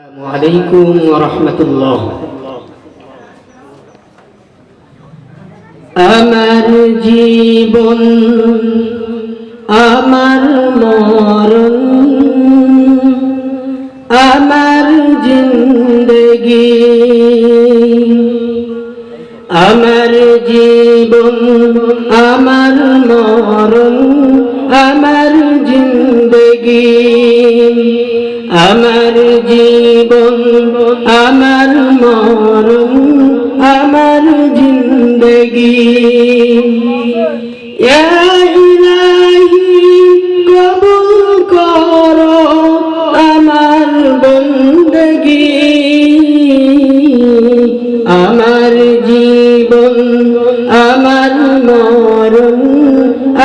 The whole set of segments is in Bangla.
আলাইকুম ওয়া রাহমাতুল্লাহ। আমার জীবন আমার মরণ আমার জিন্দেগি, আমার জীবন আমার মরণ আমার জিন্দেগি, আমার জীবন আমার মরণ আমার জিন্দেগি। ইয়া ইলাহি কবুল করো আমার বন্দেগি, আমার জীবন আমার মরণ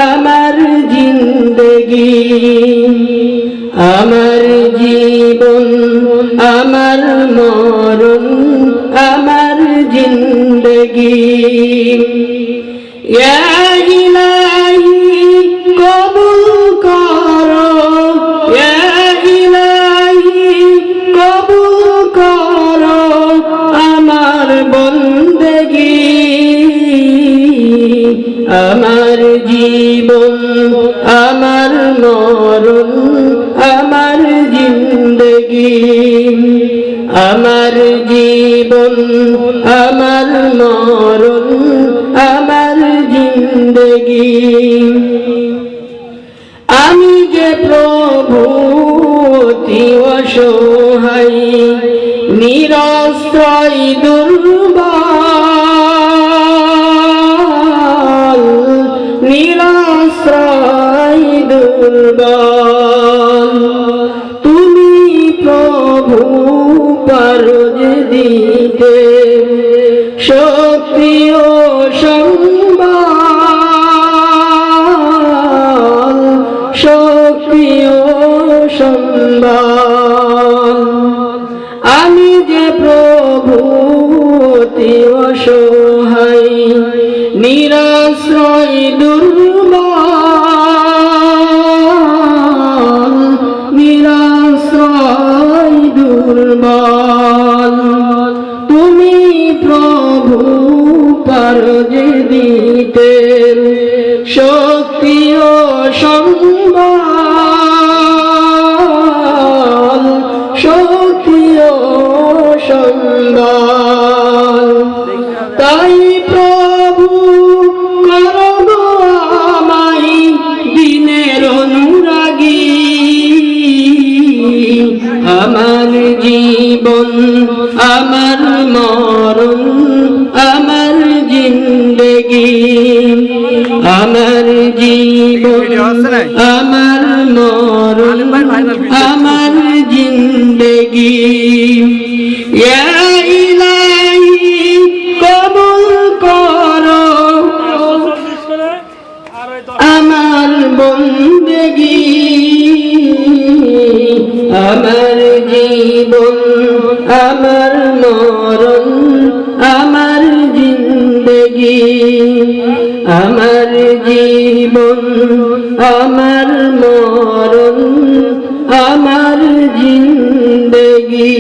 আমার জিন্দেগি, আমার জীবন আমার মরণ আমার জিন্দেগি। ইয়া ইলাহি কবুল করো, ইয়া ইলাহি কবুল করো আমার বন্দেগি, আমার জীবন আমার মরণ আমার জিন্দেগি, আমার জীবন আমার মরণ আমার জিন্দেগি। আমি যে প্রভু অতি অসহায় নিরাশ্রয় দুর্বল, নিরাশ্রয় দুর্বল, তুমি প্রভু পারো যে দিতে শক্তি ও সম্বল, শক্তি ও সম্বল। আমি যে প্রভু অতি অসহায় নিরাশ্রয় দুর্বল, নিরাশ্রয় দুর্বল, তুমি প্রভু পারো যে দিতে শক্তি ও সম্বল, শক্তি ও সম্বল। তাই প্রভু করো গো আমায় দিনের অনুরাগী, আমার জীবন আমার মরণ আমার জিন্দেগি, আমার জীবন আমার মরণ আমার জিন্দেগি। ইয়া ইলাহি কবুল করো আমার বন্দেগি, আমার জীবন আমার মরণ আমার জিন্দেগি, আমার জীবন আমার মরণ আমার জিন্দেগি।